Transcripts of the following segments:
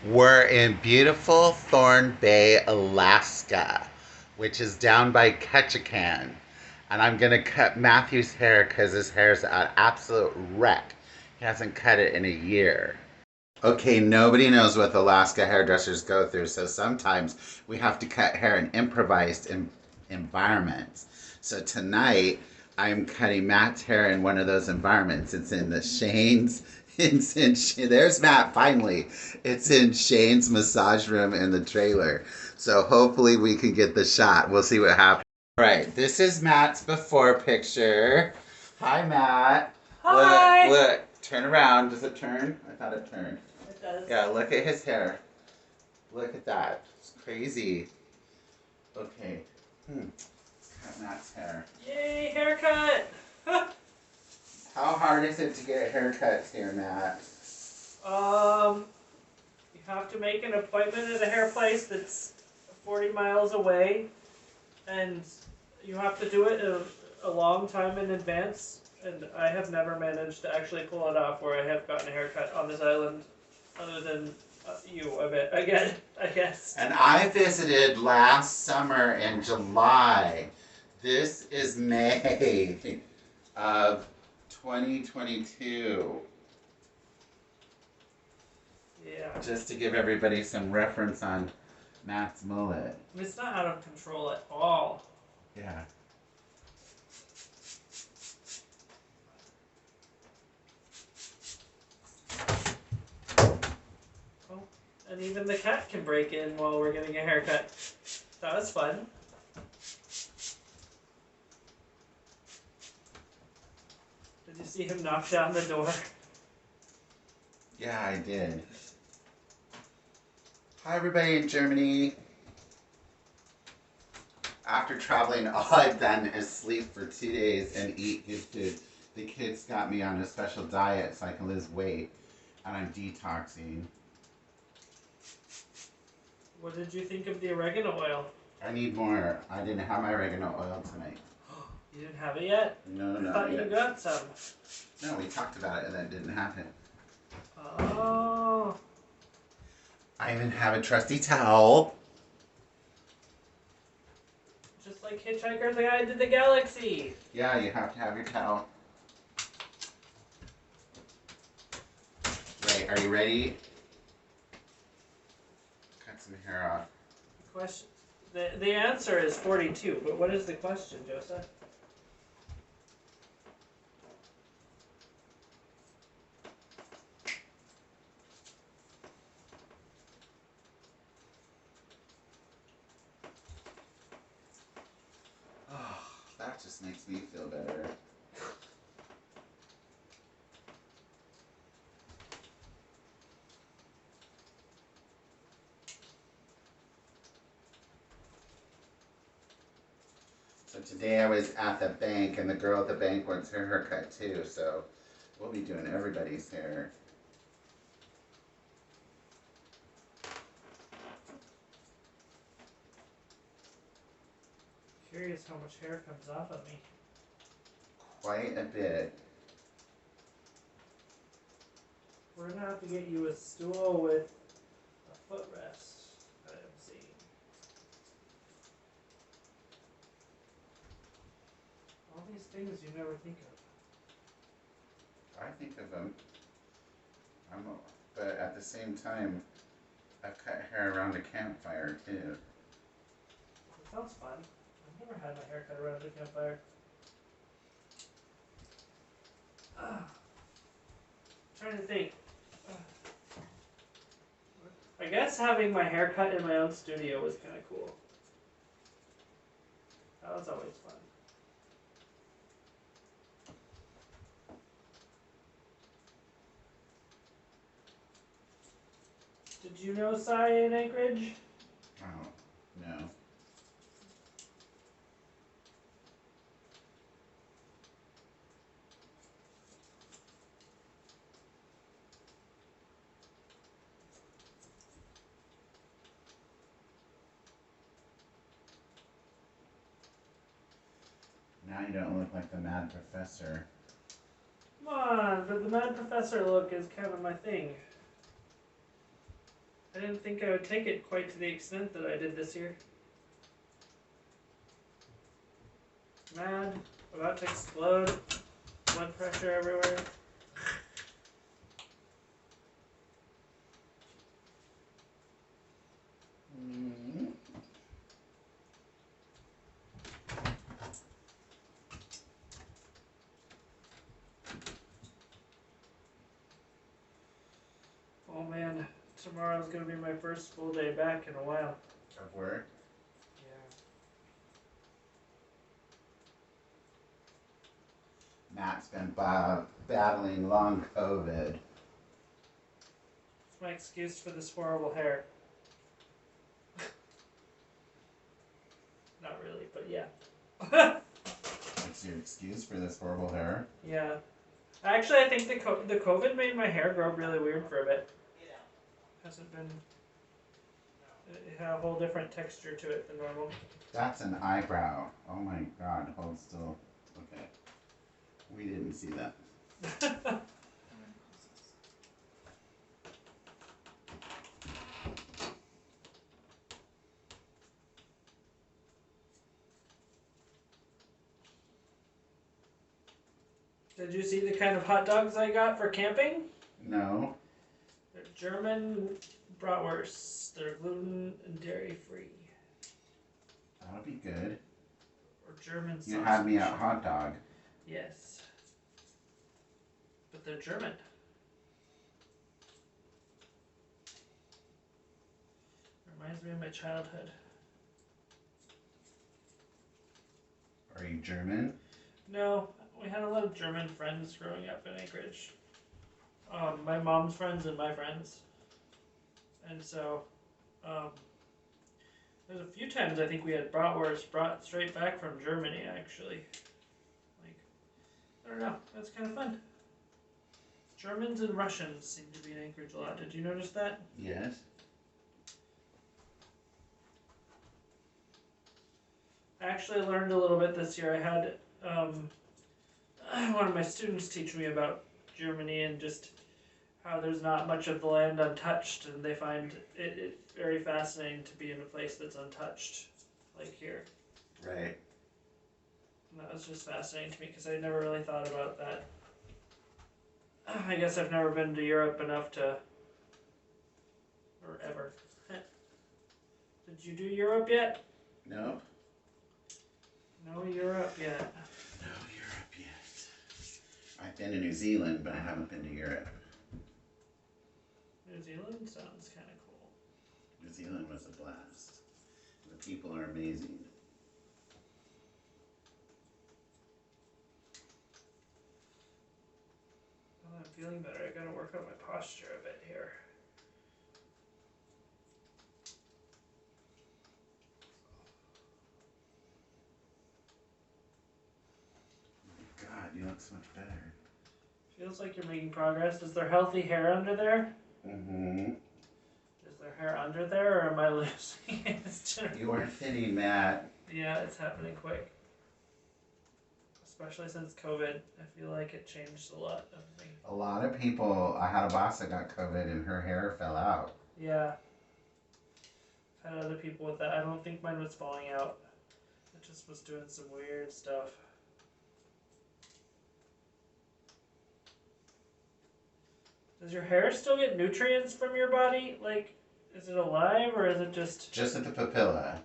We're in beautiful Thorne Bay, Alaska, which is down by Ketchikan. And I'm going to cut Matthew's hair because his hair's an absolute wreck. He hasn't cut it in a year. Okay, nobody knows what Alaska hairdressers go through, so sometimes we have to cut hair in improvised environments. So tonight, I'm cutting Matt's hair in one of those environments. It's in the Shane's. There's Matt finally. It's in Shane's massage room in the trailer. So hopefully we can get the shot. We'll see what happens. All right, this is Matt's before picture. Hi, Matt. Hi. Look. Turn around. Does it turn? I thought it turned. It does. Yeah, look at his hair. Look at that. It's crazy. Okay. Cut Matt's hair. Yay, haircut! How hard is it to get haircuts here, Matt? You have to make an appointment at a hair place that's 40 miles away, and you have to do it a long time in advance. And I have never managed to actually pull it off where I have gotten a haircut on this island, other than you. I guess. And I visited last summer in July. This is May of 2022. Yeah. Just to give everybody some reference on Matt's mullet. It's not out of control at all. Yeah. Oh, and even the cat can break in while we're getting a haircut. That was fun. Did you see him knock down the door? Yeah, I did. Hi, everybody in Germany. After traveling, all I've done is sleep for 2 days and eat good food. The kids got me on a special diet so I can lose weight, and I'm detoxing. What did you think of the oregano oil? I need more. I didn't have my oregano oil tonight. You didn't have it yet? No, I not thought yet. you got some. No, we talked about it and that didn't happen. Oh. I even have a trusty towel. Just like Hitchhiker's Guide to the Galaxy. Yeah, you have to have your towel. Right, are you ready? Cut some hair off. Question. The answer is 42, but what is the question, Joseph? Oh, that just makes me feel better. So today I was at the bank and the girl at the bank wants her haircut too, so we'll be doing everybody's hair. Curious how much hair comes off of me. Quite a bit. We're gonna have to get you a stool with a footrest, I am seeing. All these things you never think of. I think of them. But at the same time, I've cut hair around a campfire too. That sounds fun. I've never had my hair cut around a campfire. Trying to think. I guess having my hair cut in my own studio was kind of cool. That was always fun. Did you know Cy in Anchorage? Oh, no. Now you don't look like the mad professor. Come on, but the Mad Professor look is kind of my thing. I didn't think I would take it quite to the extent that I did this year. Mad, about to explode, blood pressure everywhere. Oh man, tomorrow's gonna be my first full day back in a while. Of work? Yeah. Matt's been battling long COVID. It's my excuse for this horrible hair. Not really, but yeah. What's your excuse for this horrible hair? Yeah. Actually, I think the COVID made my hair grow really weird for a bit. Hasn't been. It had a whole different texture to it than normal. That's an eyebrow. Oh my god, hold still. Okay. We didn't see that. Did you see the kind of hot dogs I got for camping? No. They're German bratwursts. They're gluten and dairy free. That'll be good. Or German sausage. You had me at hot dog. Yes. But they're German. Reminds me of my childhood. Are you German? No, we had a lot of German friends growing up in Anchorage. My mom's friends and my friends. And so, there's a few times I think we had bratwurst brought straight back from Germany, actually. Like, I don't know, that's kind of fun. Germans and Russians seem to be in Anchorage a lot. Did you notice that? Yes. I actually learned a little bit this year. I had one of my students teach me about Germany and just how there's not much of the land untouched, and they find it very fascinating to be in a place that's untouched, like here. Right. And that was just fascinating to me because I never really thought about that. I guess I've never been to Europe enough to, or ever. Did you do Europe yet? No. No Europe yet. No Europe yet. I've been to New Zealand, but I haven't been to Europe. New Zealand sounds kind of cool. New Zealand was a blast. The people are amazing. Well, I'm feeling better. I gotta work on my posture a bit here. God, you look so much better. Feels like you're making progress. Is there healthy hair under there? Mm-hmm. Is there hair under there, or am I losing it? You are thinning, Matt. Yeah, it's happening quick. Especially since COVID. I feel like it changed a lot of me. A lot of people, I had a boss that got COVID and her hair fell out. Yeah. I've had other people with that. I don't think mine was falling out. It just was doing some weird stuff. Does your hair still get nutrients from your body? Like, is it alive or is it just... Just at the papilla.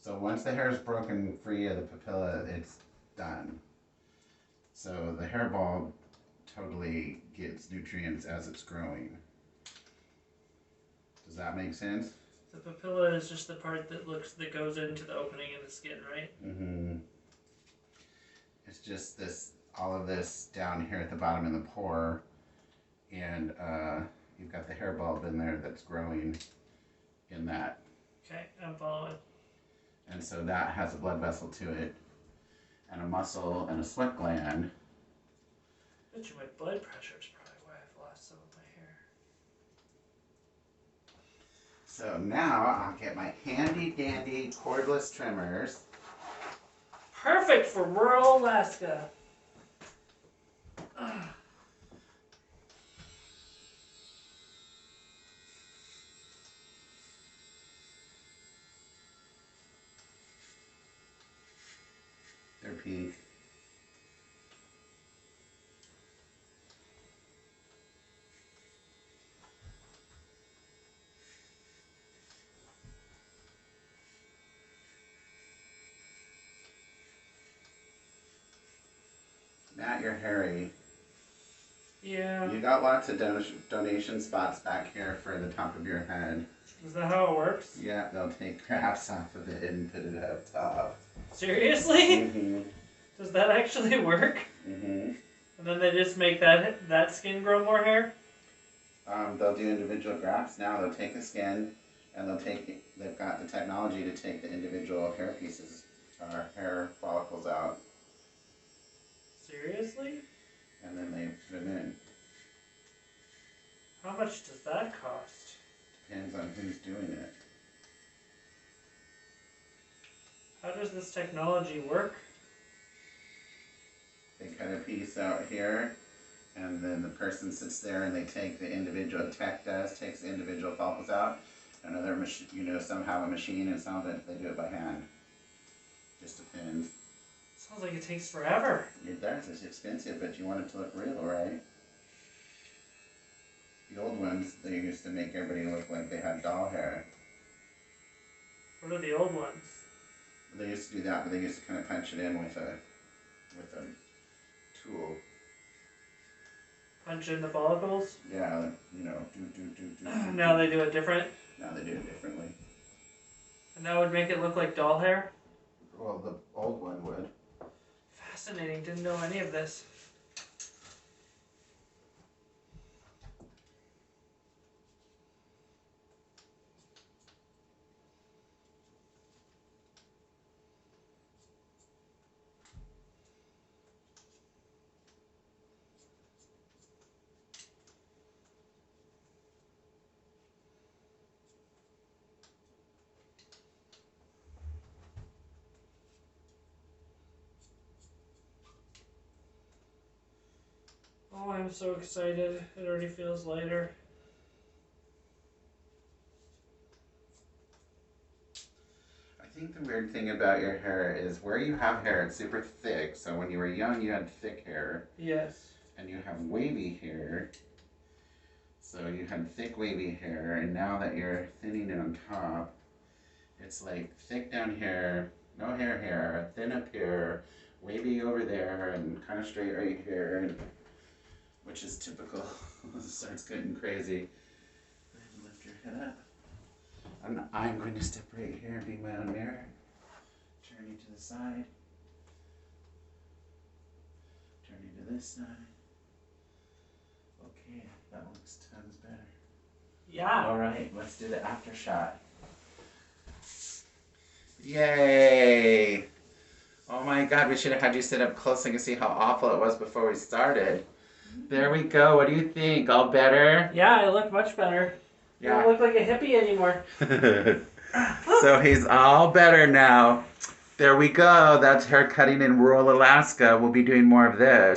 So once the hair is broken free of the papilla, it's done. So the hairball totally gets nutrients as it's growing. Does that make sense? The papilla is just the part that goes into the opening in the skin, right? Mm-hmm. It's just this, all of this down here at the bottom of the pore, and you've got the hair bulb in there that's growing in that. Okay, I'm following. And so that has a blood vessel to it, and a muscle, and a sweat gland. I bet you my blood pressure is probably why I've lost some of my hair. So now I'll get my handy dandy cordless trimmers. Perfect for rural Alaska. Ugh. recipe. Matt, you're hairy. Yeah. You got lots of donation spots back here for the top of your head. Is that how it works? Yeah, they'll take grafts off of it and put it up top. Seriously? Mm-hmm. Does that actually work? Mm-hmm. And then they just make that skin grow more hair? They'll do individual grafts now. They'll take the skin and they've got the technology to take the individual hair pieces, or hair follicles out. Seriously? And then they put them in. How much does that cost? Depends on who's doing it. How does this technology work? They cut a piece out here, and then the person sits there and they take the individual, takes the individual follicles out. Another machine, some have a machine and some of it, they do it by hand. Just depends. Sounds like it takes forever. It does, it's expensive, but you want it to look real, right? The old ones, they used to make everybody look like they had doll hair. What are the old ones? They used to do that, but they used to kind of punch it in with a tool. Punch in the follicles? Yeah, do. Now they do it different? Now they do it differently. And that would make it look like doll hair? Well, the old one would. Fascinating, didn't know any of this. Oh, I'm so excited. It already feels lighter. I think the weird thing about your hair is where you have hair, it's super thick. So when you were young, you had thick hair. Yes. And you have wavy hair. So you had thick wavy hair, and now that you're thinning it on top, it's like thick down here, no hair, thin up here, wavy over there, and kind of straight right here, and, which is typical. It starts getting crazy. Go ahead and lift your head up. And I'm going to step right here and be my own mirror. Turn you to the side. Turn you to this side. Okay, that looks tons better. Yeah. Alright, let's do the after shot. Yay! Oh my god, we should have had you sit up close so you can see how awful it was before we started. There we go. What do you think? All better? Yeah, I look much better. Yeah. I don't look like a hippie anymore. So he's all better now. There we go. That's hair cutting in rural Alaska. We'll be doing more of this.